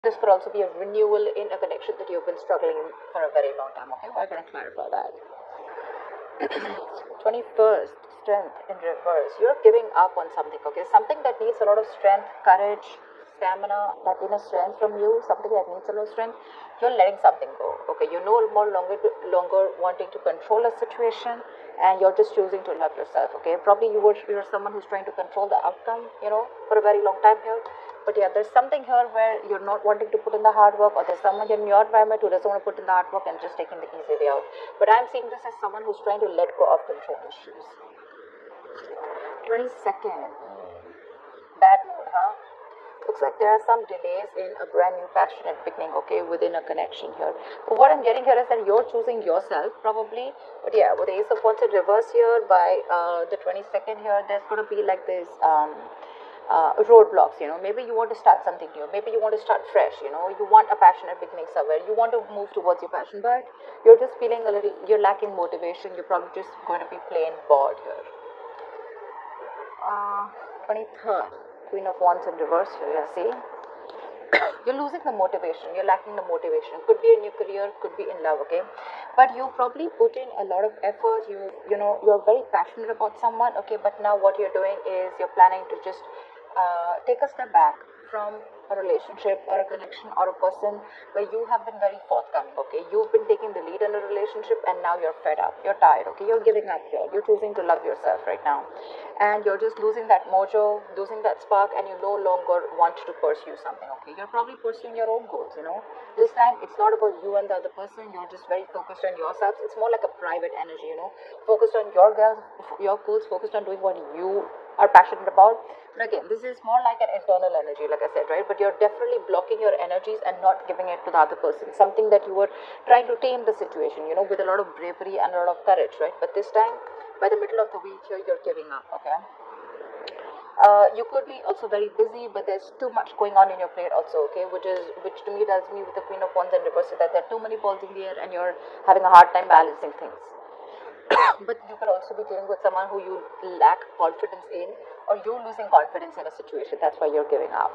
This could also be a renewal in a connection that you've been struggling in for a very long time. Okay, we're going to clarify that. 21st, strength in reverse. You're giving up on something, okay? Something that needs a lot of strength, courage, stamina, that inner strength from you, something that needs a lot of strength. You're letting something go, okay? You're no more longer wanting to control a situation, and you're just choosing to love yourself, okay? Probably you're someone who's trying to control the outcome, for a very long time here. But yeah, there's something here where you're not wanting to put in the hard work, or there's someone in your environment who doesn't want to put in the hard work and just taking the easy way out. But I'm seeing this as someone who's trying to let go of control issues. 22nd, bad mood, huh? Looks like there are some delays in a brand new passionate beginning, okay, within a connection here. But what I'm getting here is that you're choosing yourself, probably. But yeah, with the Ace of Wands in reverse here, by the 22nd here, there's going to be like this roadblocks. Maybe you want to start something new, maybe you want to start fresh, you want a passionate beginning somewhere, you want to move towards your passion, but you're just feeling you're lacking motivation, you're probably just going to be plain bored here. 23rd, Queen of Wands in reverse here, you see. You're losing the motivation, you're lacking the motivation. Could be in your career, could be in love, okay? But you probably put in a lot of effort, you're very passionate about someone, okay? But now what you're doing is you're planning to just take a step back from a relationship or a connection or a person where you have been very forthcoming, okay? You've been taking the lead in a relationship, and now you're fed up, you're tired, okay? You're giving up here, you're choosing to love yourself right now, and you're just losing that mojo, losing that spark, and you no longer want to pursue something, okay? You're probably pursuing your own goals, this time it's not about you and the other person, you're just very focused on yourselves. It's more like a private energy, focused on your goals, focused on doing what you are passionate about. But again, this is more like an internal energy, like I said, right? But you're definitely blocking your energies and not giving it to the other person. Something that you were trying to tame the situation, with a lot of bravery and a lot of courage, right? But this time, by the middle of the week here, you're giving up, okay? You could be also very busy, but there's too much going on in your plate also, okay? Which to me tells me with the Queen of Wands and reverse that there are too many balls in the air and you're having a hard time balancing things. But you could also be dealing with someone who you lack confidence in, or you're losing confidence in a situation. That's why you're giving up.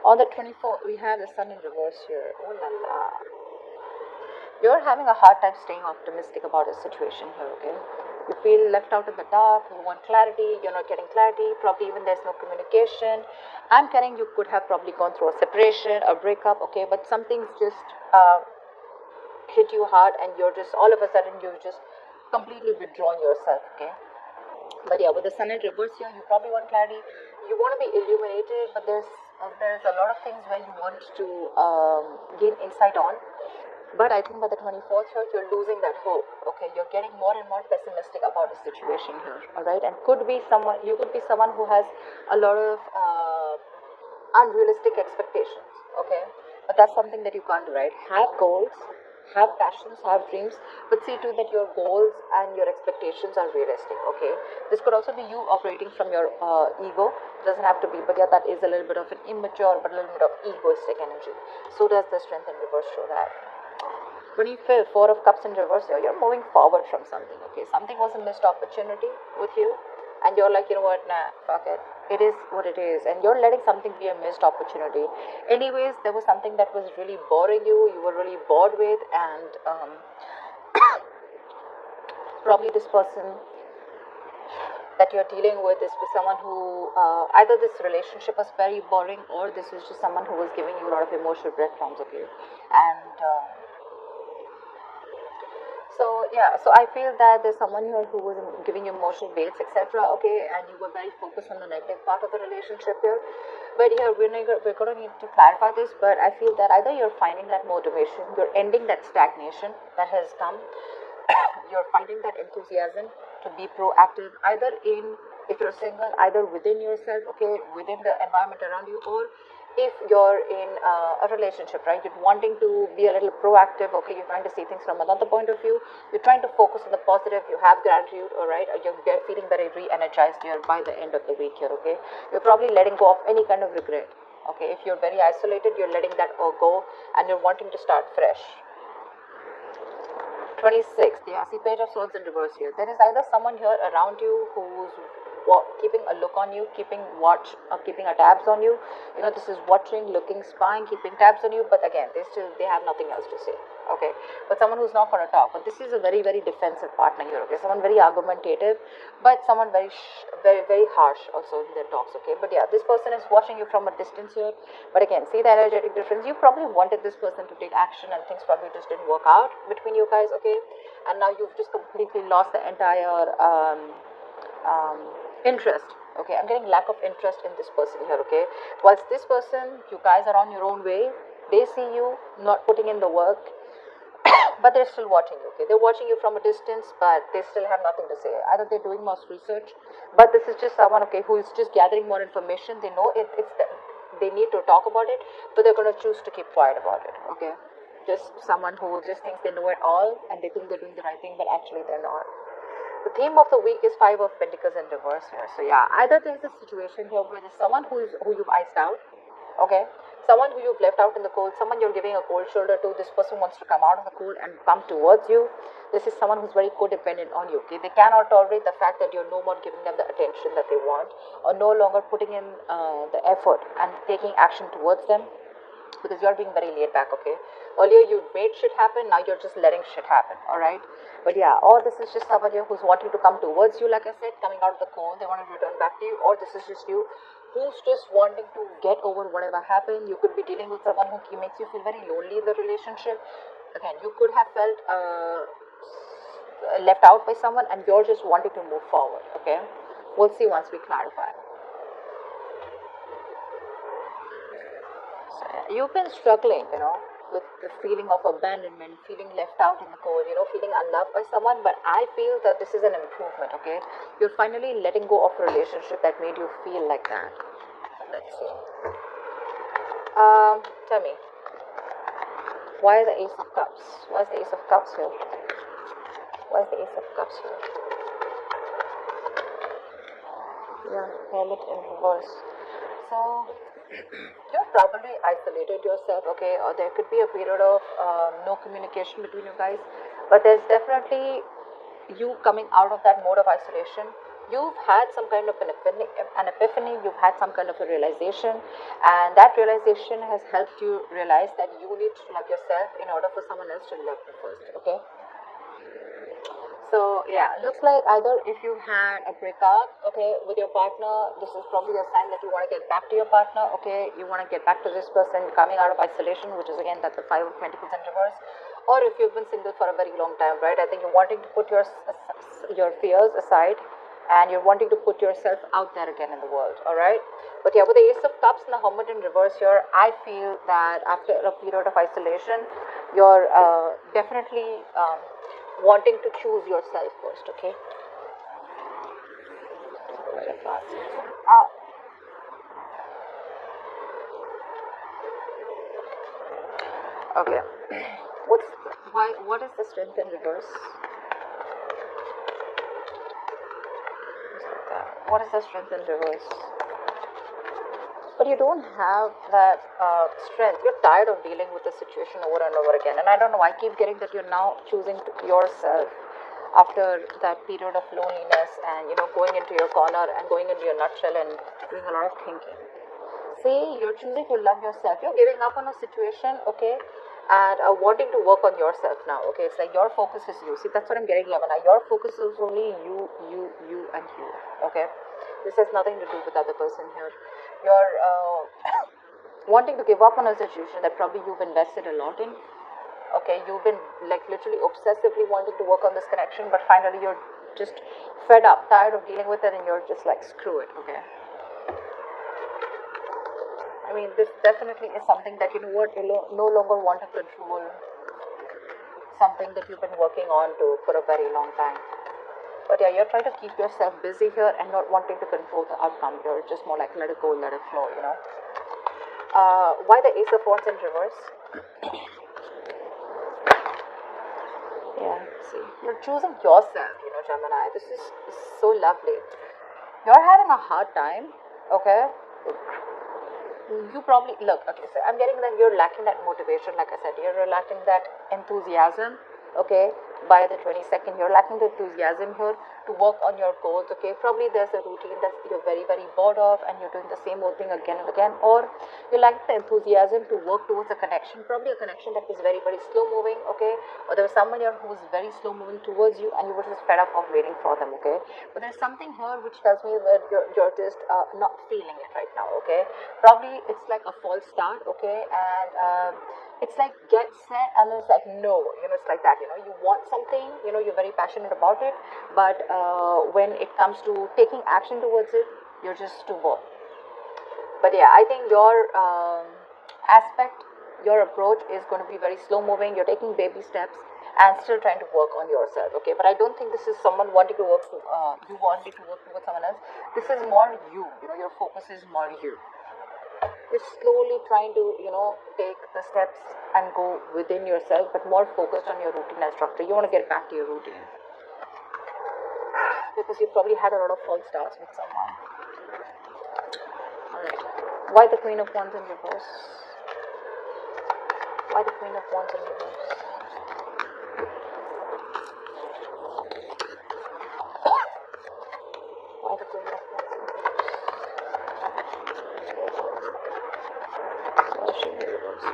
On the 24th, we have the Sun in reverse here. Oh la la. You're having a hard time staying optimistic about a situation here, okay? You feel left out in the dark, you want clarity, you're not getting clarity, probably even there's no communication. I'm telling you could have probably gone through a separation, a breakup, okay? But something's just hit you hard, and you're just, all of a sudden, you've just completely withdrawn yourself, okay? But yeah, with the Sun in reverse here, you probably want clarity. You want to be illuminated, but there's a lot of things where you want to gain insight on. But I think by the 24th here, you're losing that hope. Okay, you're getting more and more pessimistic about the situation here. All right, and you could be someone who has a lot of unrealistic expectations. Okay, but that's something that you can't do, right? Have goals, have passions, have dreams, but see to that your goals and your expectations are realistic. Okay, this could also be you operating from your ego. Doesn't have to be, but yeah, that is a little bit of an immature, but a little bit of egoistic energy. So does the Strength in reverse show that. 25th, Four of Cups in reverse here. You're moving forward from something, okay? Something was a missed opportunity with you, and you're like, you know what, nah, fuck it. It is what it is, and you're letting something be a missed opportunity. Anyways, there was something that was really boring you were really bored with, and probably this person that you're dealing with is with someone who either this relationship was very boring, or this was just someone who was giving you a lot of emotional breadcrumbs, okay? And so I feel that there's someone here who was giving you emotional baits, etc. Okay, and you were very focused on the negative part of the relationship here. But here we're gonna need to clarify this. But I feel that either you're finding that motivation, you're ending that stagnation that has come, you're finding that enthusiasm to be proactive, either in, if you're single, either within yourself, okay, within the environment around you, or if you're in a relationship, right? You're wanting to be a little proactive, okay? You're trying to see things from another point of view. You're trying to focus on the positive. You have gratitude, all right? Or you're feeling very re-energized here by the end of the week here, okay? You're probably letting go of any kind of regret, okay? If you're very isolated, you're letting that all go, and you're wanting to start fresh. 26th, yeah, see, Page of Swords in reverse here. There is either someone here around you who's keeping a look on you, keeping a tabs on you. You know, this is watching, looking, spying, keeping tabs on you. But again, they have nothing else to say. Okay, but someone who's not going to talk. But this is a very very defensive partner here. Okay, someone very argumentative, but someone very very harsh also in their talks. Okay, but yeah, this person is watching you from a distance here. But again, see the energetic difference. You probably wanted this person to take action, and things probably just didn't work out between you guys. Okay, and now you've just completely lost the entire interest. Okay, I'm getting lack of interest in this person here. Okay, whilst this person, you guys are on your own way. They see you not putting in the work, but they're still watching you. Okay, they're watching you from a distance, but they still have nothing to say. Either they're doing more research, but this is just someone, okay, who is just gathering more information. They know they need to talk about it, but they're going to choose to keep quiet about it. Okay, just someone who just thinks they know it all and they think they're doing the right thing, but actually they're not. The theme of the week is Five of Pentacles in reverse here. So yeah, either there's a situation here where there's someone who you've iced out, okay, someone who you've left out in the cold, someone you're giving a cold shoulder to. This person wants to come out of the cold and come towards you. This is someone who's very codependent on you. Okay, they cannot tolerate the fact that you're no more giving them the attention that they want, or no longer putting in the effort and taking action towards them, because you're being very laid back. Okay, earlier you made shit happen, now you're just letting shit happen. All right, but yeah, or this is just someone here who's wanting to come towards you, like I said, coming out of the cold, they want to return back to you, or this is just you who's just wanting to get over whatever happened. You could be dealing with someone who makes you feel very lonely in the relationship. Again, you could have felt left out by someone, and you're just wanting to move forward. Okay, we'll see once we clarify. So, yeah, you've been struggling, you know, with the feeling of abandonment, feeling left out in the cold, you know, feeling unloved by someone. But I feel that this is an improvement. Okay, you're finally letting go of a relationship that made you feel like that. Let's see. Tell me, why is the Ace of Cups? Why is the Ace of Cups here? Why is the Ace of Cups here? Yeah, Hermit in reverse. So you're probably isolated yourself, okay, or there could be a period of no communication between you guys, but there's definitely you coming out of that mode of isolation. You've had some kind of an epiphany, you've had some kind of a realization, and that realization has helped you realize that you need to love yourself in order for someone else to love you first. Okay, so yeah, looks like either if you had a breakup, okay, with your partner, this is probably a sign that you want to get back to your partner. Okay, you want to get back to this person coming out of isolation, which is again that's the Five of Pentacles in reverse. Or if you've been single for a very long time, right? I think you're wanting to put your fears aside, and you're wanting to put yourself out there again in the world. All right, but yeah, with the Ace of Cups and the Hermit in reverse here, I feel that after a period of isolation, you're definitely wanting to choose yourself first. Okay, okay. What is the Strength in reverse? What is the Strength in reverse? But you don't have that strength. You're tired of dealing with the situation over and over again. And I don't know, I keep getting that you're now choosing yourself after that period of loneliness, and you know, going into your corner and going into your nutshell and doing a lot of thinking. See, you're choosing to love yourself. You're giving up on a situation, okay, and wanting to work on yourself now. Okay, it's like your focus is you. See, that's what I'm getting here. Now your focus is only you, and you. Okay, this has nothing to do with the other person here. You're wanting to give up on a situation that probably you've invested a lot in. Okay, you've been like literally obsessively wanting to work on this connection, but finally you're just fed up, tired of dealing with it, and you're just like, screw it. Okay, I mean, this definitely is something that, you know what, you no longer want to control, something that you've been working on to for a very long time. But yeah, you're trying to keep yourself busy here and not wanting to control the outcome. You're just more like, let it go, let it flow, you know. Why the Ace of Wands in reverse? Yeah, see, you're choosing yourself, you know, Gemini. This is so lovely. You're having a hard time, okay? You probably, look, okay, so I'm getting that you're lacking that motivation, like I said, you're lacking that enthusiasm, okay? by the 22nd. You're lacking the enthusiasm here to work on your goals, okay? Probably there's a routine that you're very, very bored of and you're doing the same old thing again and again, or you lack the enthusiasm to work towards a connection, probably a connection that is very, very slow moving, okay? Or there was someone here who was very slow moving towards you and you were just fed up of waiting for them, okay? But there's something here which tells me that you're just not feeling it right now, okay? Probably it's like a false start, okay? And it's like get set and it's like no, it's like that, you want something, you're very passionate about it, but when it comes to taking action towards it, you're just too bored. But yeah, I think your aspect, your approach is going to be very slow moving. You're taking baby steps and still trying to work on yourself, okay? But I don't think this is someone wanting to work you wanting to work towards someone else. This is more you, your focus is more you. You're slowly trying to, take the steps and go within yourself, but more focused on your routine and structure. You want to get back to your routine because you probably had a lot of false starts with someone. Alright. Why the Queen of Wands in reverse? Why the Queen of Wands in reverse? Why the Queen of Wands in reverse?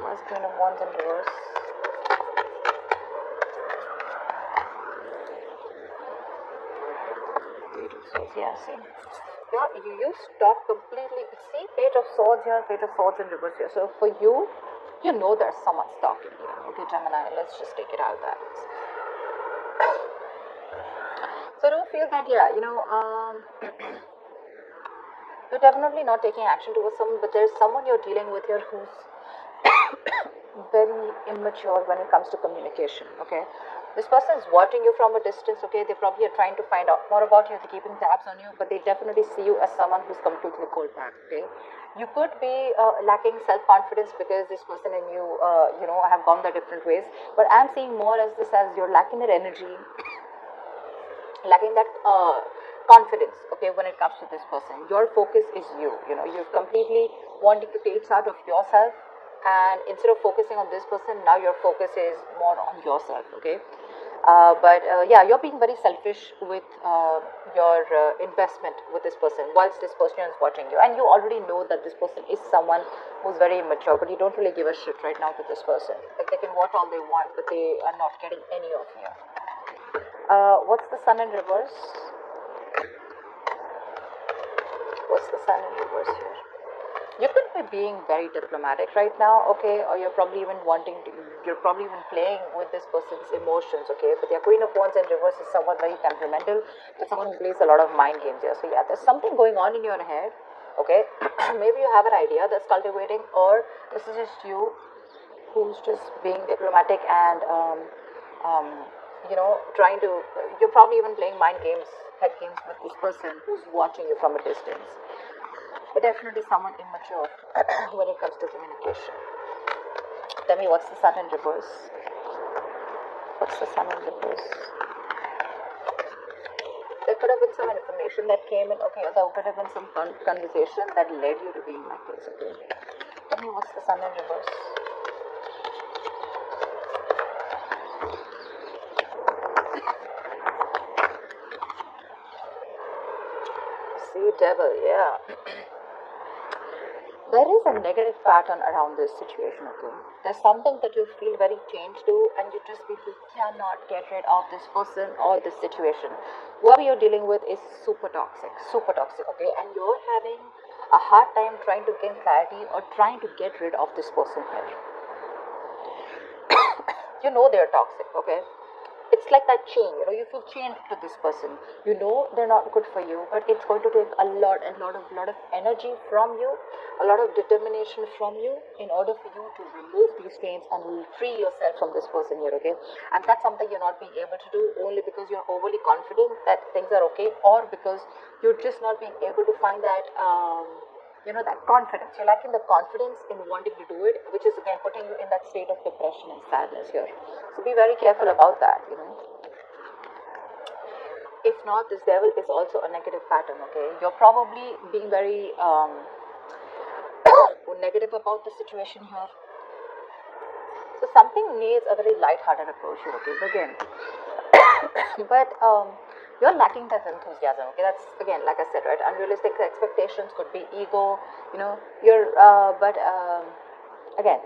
Why is Queen of Wands in reverse? Page of Swords, yeah, see. You stop completely. See, Page of Swords here, Page of Swords in reverse here. So for you, there's someone stalking you. Okay, Gemini, let's just take it out that. So don't feel that, you're definitely not taking action towards someone, but there's someone you're dealing with here who's very immature when it comes to communication, okay? This person is watching you from a distance, okay? They probably are trying to find out more about you, they're keeping tabs on you, but they definitely see you as someone who's completely cold back, okay? You could be lacking self-confidence because this person and you, have gone their different ways, but I'm seeing more as this as you're lacking that energy, lacking that confidence, okay, when it comes to this person. Your focus is you're completely wanting to take charge of yourself, and instead of focusing on this person, now your focus is more on yourself, okay? But you're being very selfish with your investment with this person whilst this person is watching you, and you already know that this person is someone who's very immature, but you don't really give a shit right now to this person. Like, they can watch all they want, but they are not getting any of you. What's the Sun in reverse? What's the Sun in reverse here? You could be being very diplomatic right now, okay, or you're probably even playing with this person's emotions, okay? But the Queen of Wands in reverse is someone very temperamental, but someone who plays a lot of mind games here. So yeah, there's something going on in your head, okay? Maybe you have an idea that's cultivating, or this is just you who's just being diplomatic and you're probably even playing mind games, head games with this person who's watching you from a distance. But definitely someone immature when it comes to communication. Tell me, what's the Sun in reverse? What's the Sun in reverse? There could have been some information that came in, okay, there could have been some conversation that led you to being like this, okay? Tell me, what's the Sun in reverse? See, Devil, yeah. There is a negative pattern around this situation, okay? There's something that you feel very changed to, and you cannot get rid of this person or this situation. Whoever you're dealing with is super toxic, okay? And you're having a hard time trying to gain clarity or trying to get rid of this person here. They're toxic, okay? It's like that chain, you feel chained to this person. They're not good for you, but it's going to take a lot of energy from you, a lot of determination from you in order for you to remove these chains and free yourself from this person here, okay? And that's something you're not being able to do only because you're overly confident that things are okay, or because you're just not being able to find that that confidence. You're lacking the confidence in wanting to do it, which is again putting you in that state of depression and sadness here. So be very careful about that, If not, this Devil is also a negative pattern, okay? You're probably being very negative about the situation here. So something needs a very light-hearted approach here, okay? Again, but you're lacking that enthusiasm, okay? That's again, like I said, right? Unrealistic expectations could be ego, you're, but again,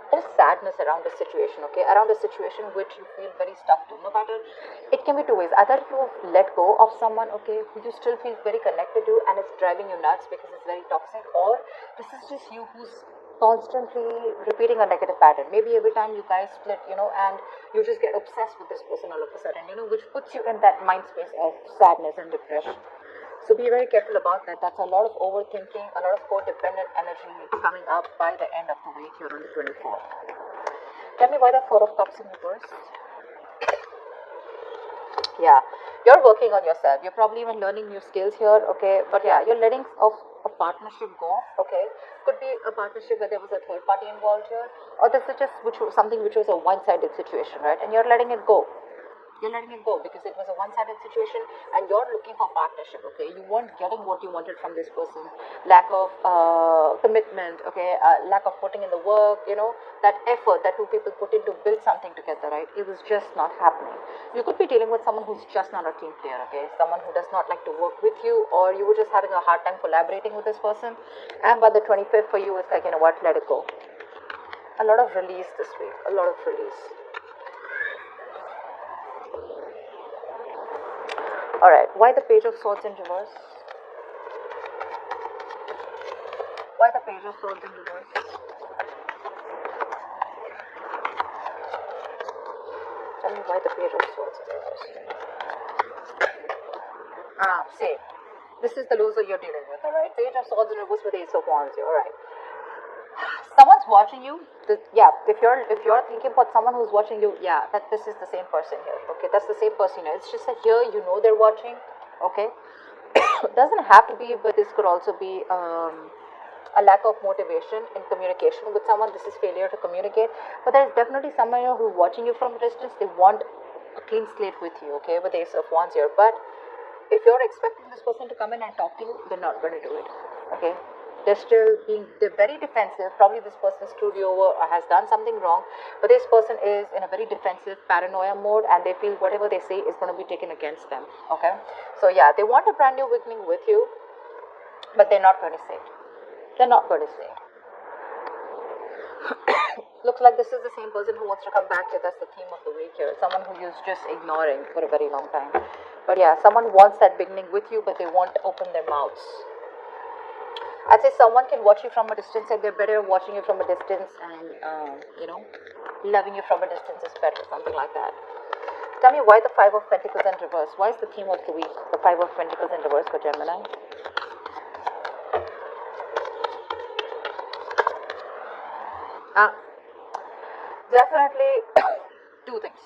there's sadness around the situation, okay? Around a situation which you feel very stuck to. No matter, it can be two ways. Either you let go of someone, okay, who you still feel very connected to and it's driving you nuts because it's very toxic, or this is just you who's constantly repeating a negative pattern. Maybe every time you guys split, and you just get obsessed with this person all of a sudden, which puts you in that mind space of sadness and depression. So be very careful about that. That's a lot of overthinking, a lot of codependent energy coming up by the end of the week here on the 24th. Tell me why the Four of Cups in reverse. Yeah, you're working on yourself. You're probably even learning new skills here, okay? But yeah, you're letting of a partnership go, okay? Could be a partnership where there was a third party involved here, or this is just something which was a one-sided situation, right? And you're letting it go. You're letting it go because it was a one-sided situation and you're looking for partnership, okay? You weren't getting what you wanted from this person. Lack of commitment, okay? Lack of putting in the work, that effort that two people put in to build something together, right? It was just not happening. You could be dealing with someone who's just not a team player, okay? Someone who does not like to work with you, or you were just having a hard time collaborating with this person. And by the 25th for you, it's like, you know what, let it go. A lot of release this week, a lot of release. Alright, why the Page of Swords in reverse? Why the Page of Swords in reverse? Tell me why the Page of Swords in reverse. Same. This is the loser you're dealing with, alright? Page of Swords in reverse with Ace of Wands here, alright. Someone's watching you. If you're thinking about someone who's watching you, that this is the same person here. Okay, that's the same person here. It's just that here they're watching. Okay, doesn't have to be, but this could also be a lack of motivation in communication with someone. This is failure to communicate. But there's definitely someone here who's watching you from a distance. They want a clean slate with you. Okay, with the Ace of Wands here. But if you're expecting this person to come in and talk to you, they're not going to do it. Okay. They're very defensive. Probably this person screwed you over or has done something wrong, but this person is in a very defensive paranoia mode and they feel whatever they say is going to be taken against them. Okay, so they want a brand new beginning with you, but they're not going to say it. They're not going to say it. Looks like this is the same person who wants to come back here. That's the theme of the week here. Someone who you're just ignoring for a very long time. But someone wants that beginning with you, but they won't open their mouths. I'd say someone can watch you from a distance and they're better watching you from a distance and, loving you from a distance is better, something like that. Tell me why the Five of Pentacles in reverse. Why is the theme of the week the Five of Pentacles in reverse for Gemini? Definitely two things.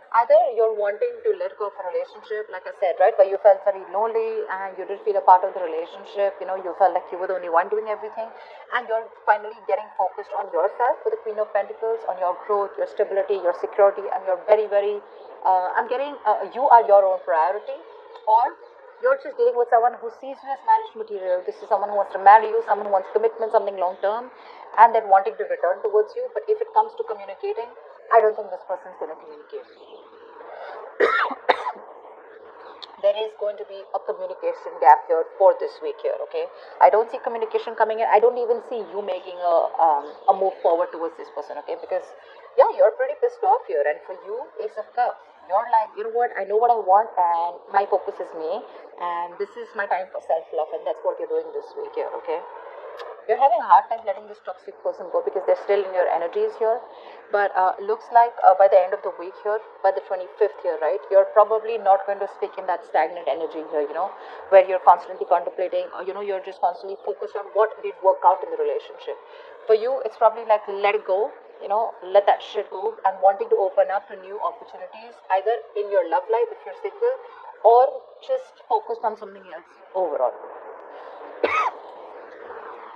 Either you're wanting to let go of a relationship, like I said, right, where you felt very lonely and you didn't feel a part of the relationship, you felt like you were the only one doing everything, and you're finally getting focused on yourself with the Queen of Pentacles, on your growth, your stability, your security, and you're very, very, you are your own priority, or you're just dealing with someone who sees you as marriage material. This is someone who wants to marry you, someone who wants commitment, something long term, and then wanting to return towards you. But if it comes to communicating, I don't think this person's going to communicate. There is going to be a communication gap here for this week here, okay? I don't see communication coming in. I don't even see you making a move forward towards this person, okay? Because, you're pretty pissed off here. And for you, Ace of Cups, you're like, you know what? I know what I want and my focus is me. And this is my time for self-love. And that's what you're doing this week here, okay? You're having a hard time letting this toxic person go because they're still in your energies here. But looks like by the end of the week here, by the 25th here, right, you're probably not going to stick in that stagnant energy here, where you're constantly contemplating, or, you're just constantly focused on what did work out in the relationship. For you, it's probably like let it go, let that shit go, and wanting to open up to new opportunities, either in your love life if you're single, or just focused on something else overall.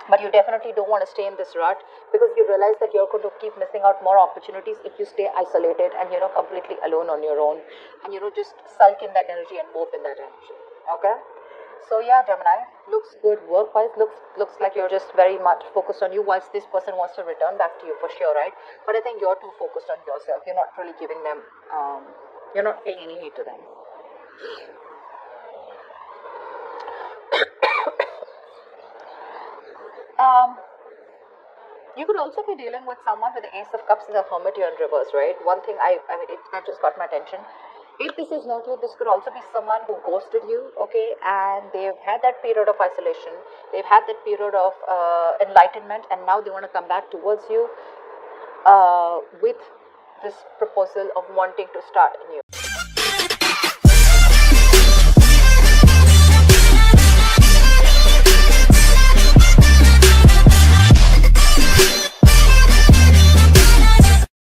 But you definitely don't want to stay in this rut because you realize that you're going to keep missing out more opportunities if you stay isolated and completely alone on your own and just sulk in that energy and mope in that energy. Okay? So yeah, Gemini, looks good work-wise. Looks like you're just very much focused on you. Whilst this person wants to return back to you for sure, right? But I think you're too focused on yourself. You're not really giving them. You're not paying any heed to them. Um, you could also be dealing with someone with the Ace of Cups and the Hermit here in reverse, right? One thing I mean, that just got my attention. If this is not you, this could also be someone who ghosted you, okay, and they've had that period of isolation, they've had that period of enlightenment, and now they want to come back towards you with this proposal of wanting to start anew.